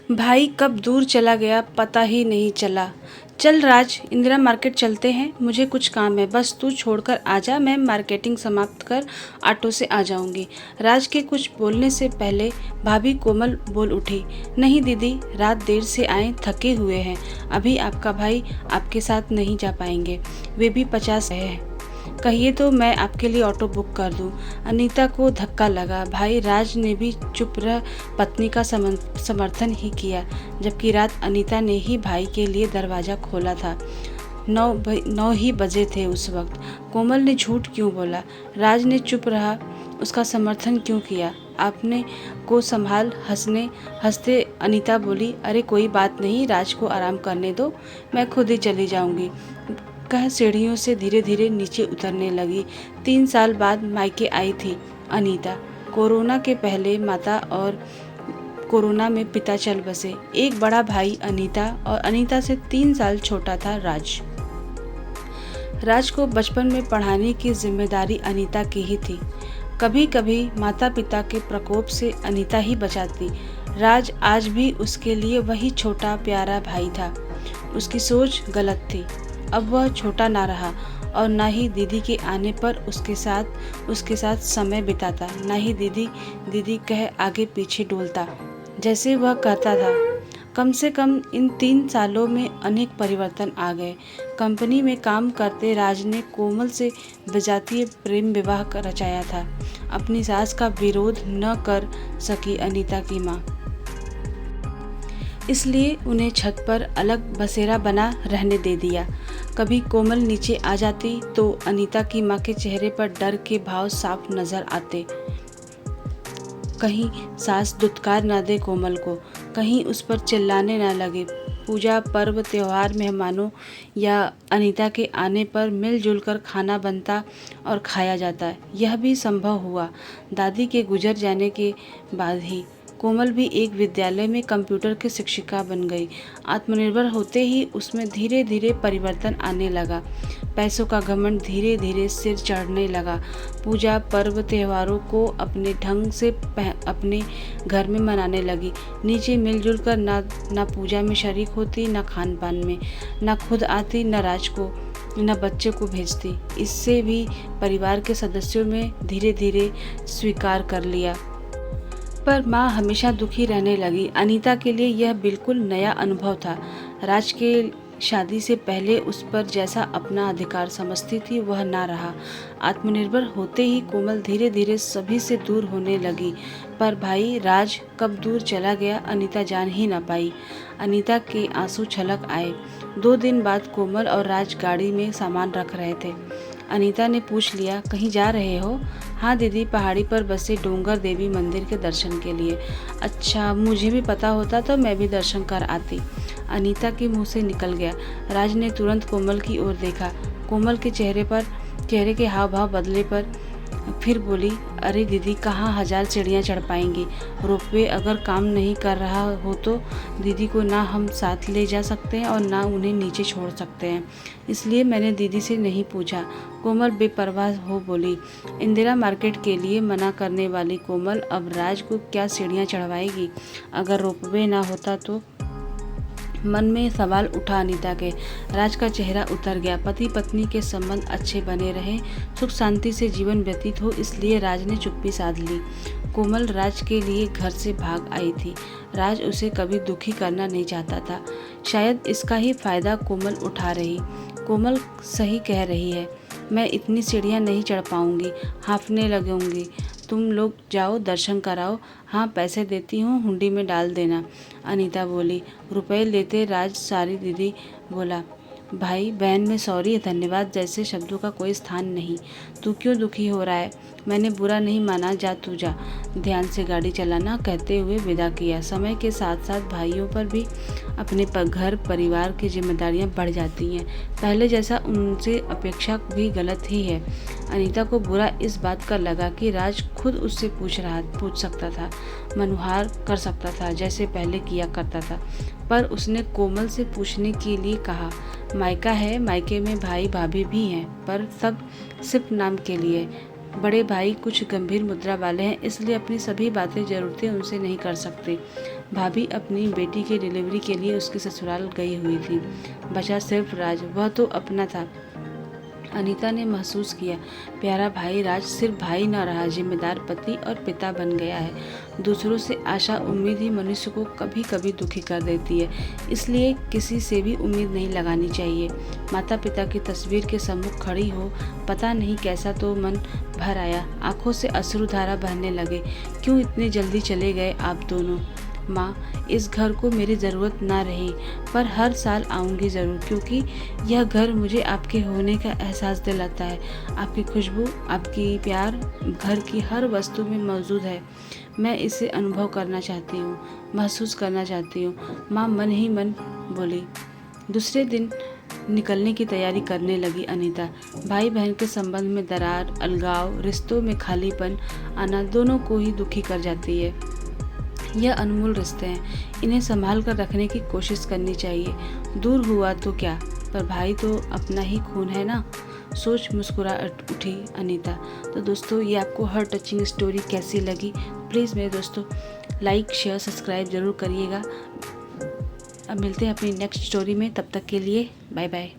भाई कब दूर चला गया पता ही नहीं चला। चल राज, इंदिरा मार्केट चलते हैं, मुझे कुछ काम है, बस तू छोड़कर आजा, मैं मार्केटिंग समाप्त कर ऑटो से आ जाऊंगी। राज के कुछ बोलने से पहले भाभी कोमल बोल उठी, नहीं दीदी, रात देर से आए, थके हुए हैं, अभी आपका भाई आपके साथ नहीं जा पाएंगे, वे भी 50 है, कहिए तो मैं आपके लिए ऑटो बुक कर दूं। अनीता को धक्का लगा। भाई राज ने भी चुप रह पत्नी का समर्थन ही किया, जबकि रात अनीता ने ही भाई के लिए दरवाज़ा खोला था। 9 ही बजे थे उस वक्त। कोमल ने झूठ क्यों बोला? राज ने चुप रहा, उसका समर्थन क्यों किया? आपने को संभाल। हंसते अनीता बोली, अरे कोई बात नहीं, राज को आराम करने दो, मैं खुद ही चली जाऊंगी, कह सीढ़ियों से धीरे धीरे नीचे उतरने लगी। 3 साल बाद मायके आई थी अनीता। कोरोना के पहले माता और कोरोना में पिता चल बसे। एक बड़ा भाई अनीता और अनीता से 3 साल छोटा था राज। राज को बचपन में पढ़ाने की जिम्मेदारी अनीता की ही थी। कभी कभी माता पिता के प्रकोप से अनीता ही बचाती। राज आज भी उसके लिए वही छोटा प्यारा भाई था। उसकी सोच गलत थी। अब वह छोटा ना रहा और ना ही दीदी के आने पर उसके साथ समय बिताता, ना ही दीदी दीदी कह आगे पीछे डोलता जैसे वह कहता था। कम से कम इन 3 सालों में अनेक परिवर्तन आ गए। कंपनी में काम करते राज ने कोमल से विजातीय प्रेम विवाह रचाया था। अपनी सास का विरोध न कर सकी अनीता की माँ, इसलिए उन्हें छत पर अलग बसेरा बना रहने दे दिया। कभी कोमल नीचे आ जाती तो अनीता की माँ के चेहरे पर डर के भाव साफ नजर आते। कहीं सास दुत्कार न दे कोमल को, कहीं उस पर चिल्लाने न लगे। पूजा पर्व त्योहार मेहमानों या अनीता के आने पर मिलजुल कर खाना बनता और खाया जाता। यह भी संभव हुआ दादी के गुजर जाने के बाद ही। कोमल भी एक विद्यालय में कंप्यूटर की शिक्षिका बन गई। आत्मनिर्भर होते ही उसमें धीरे धीरे परिवर्तन आने लगा। पैसों का घमंड धीरे धीरे सिर चढ़ने लगा। पूजा पर्व त्योहारों को अपने ढंग से अपने घर में मनाने लगी। नीचे मिलजुल कर ना पूजा में शरीक होती, ना खान पान में, ना खुद आती, न राज को, न बच्चे को भेजती। इससे भी परिवार के सदस्यों में धीरे धीरे स्वीकार कर लिया। पर माँ हमेशा दुखी रहने लगी। अनीता के लिए यह बिल्कुल नया अनुभव था। राज के शादी से पहले उस पर जैसा अपना अधिकार समझती थी वह ना रहा। आत्मनिर्भर होते ही कोमल धीरे धीरे सभी से दूर होने लगी। पर भाई राज कब दूर चला गया अनीता जान ही ना पाई। अनीता के आंसू छलक आए। 2 दिन बाद कोमल और राज गाड़ी में सामान रख रहे थे। अनीता ने पूछ लिया, कहीं जा रहे हो? हाँ दीदी, पहाड़ी पर बसे डोंगर देवी मंदिर के दर्शन के लिए। अच्छा, मुझे भी पता होता तो मैं भी दर्शन कर आती, अनीता के मुंह से निकल गया। राज ने तुरंत कोमल की ओर देखा। कोमल के चेहरे के हाव भाव बदले पर फिर बोली, अरे दीदी, कहाँ 1000 सीढ़ियाँ चढ़ पाएंगी? रोपवे अगर काम नहीं कर रहा हो तो दीदी को ना हम साथ ले जा सकते हैं और ना उन्हें नीचे छोड़ सकते हैं, इसलिए मैंने दीदी से नहीं पूछा। कोमल बेपरवाह हो बोली। इंदिरा मार्केट के लिए मना करने वाली कोमल अब राज को क्या सीढ़ियाँ चढ़वाएगी? अगर रोपवे ना होता तो? मन में सवाल उठा अनीता के। राज का चेहरा उतर गया। पति पत्नी के संबंध अच्छे बने रहे, सुख शांति से जीवन व्यतीत हो, इसलिए राज ने चुप्पी साध ली। कोमल राज के लिए घर से भाग आई थी। राज उसे कभी दुखी करना नहीं चाहता था। शायद इसका ही फायदा कोमल उठा रही। कोमल सही कह रही है, मैं इतनी सीढ़ियाँ नहीं चढ़ पाऊंगी, हांफने लगूंगी। तुम लोग जाओ, दर्शन कराओ। हाँ, पैसे देती हूँ, हुंडी में डाल देना, अनीता बोली। रुपए लेते राज सारी दीदी बोला। भाई बहन में सॉरी धन्यवाद जैसे शब्दों का कोई स्थान नहीं। तू क्यों दुखी हो रहा है? मैंने बुरा नहीं माना, जा तू जा, ध्यान से गाड़ी चलाना, कहते हुए विदा किया। समय के साथ साथ भाइयों पर भी अपने घर परिवार की जिम्मेदारियां बढ़ जाती हैं। पहले जैसा उनसे अपेक्षा भी गलत ही है। अनीता को बुरा इस बात का लगा कि राज खुद उससे पूछ सकता था, मनुहार कर सकता था जैसे पहले किया करता था। पर उसने कोमल से पूछने के लिए कहा। मायका है, मायके में भाई भाभी भी हैं, पर सब सिर्फ नाम के लिए। बड़े भाई कुछ गंभीर मुद्रा वाले हैं, इसलिए अपनी सभी बातें जरूरतें उनसे नहीं कर सकते। भाभी अपनी बेटी की डिलीवरी के लिए उसके ससुराल गई हुई थी। बचा सिर्फ राज, वह तो अपना था। अनीता ने महसूस किया, प्यारा भाई राज सिर्फ भाई न रहा, जिम्मेदार पति और पिता बन गया है। दूसरों से आशा उम्मीद ही मनुष्य को कभी कभी दुखी कर देती है, इसलिए किसी से भी उम्मीद नहीं लगानी चाहिए। माता पिता की तस्वीर के सम्मुख खड़ी हो, पता नहीं कैसा तो मन भर आया, आंखों से अश्रुधारा बहने लगे। क्यों इतनी जल्दी चले गए आप दोनों? माँ, इस घर को मेरी ज़रूरत ना रही, पर हर साल आऊँगी ज़रूर, क्योंकि यह घर मुझे आपके होने का एहसास दिलाता है। आपकी खुशबू, आपकी प्यार घर की हर वस्तु में मौजूद है। मैं इसे अनुभव करना चाहती हूँ, महसूस करना चाहती हूँ। माँ मन ही मन बोली। दूसरे दिन निकलने की तैयारी करने लगी अनीता। भाई बहन के संबंध में दरार, अलगाव, रिश्तों में खालीपन आना दोनों को ही दुखी कर जाती है। यह अनमोल रिश्ते हैं, इन्हें संभाल कर रखने की कोशिश करनी चाहिए। दूर हुआ तो क्या, पर भाई तो अपना ही खून है ना, सोच मुस्कुरा उठी अनीता। तो दोस्तों, ये आपको हर टचिंग स्टोरी कैसी लगी, प्लीज़ मेरे दोस्तों लाइक शेयर सब्सक्राइब ज़रूर करिएगा। अब मिलते हैं अपनी नेक्स्ट स्टोरी में, तब तक के लिए बाय बाय।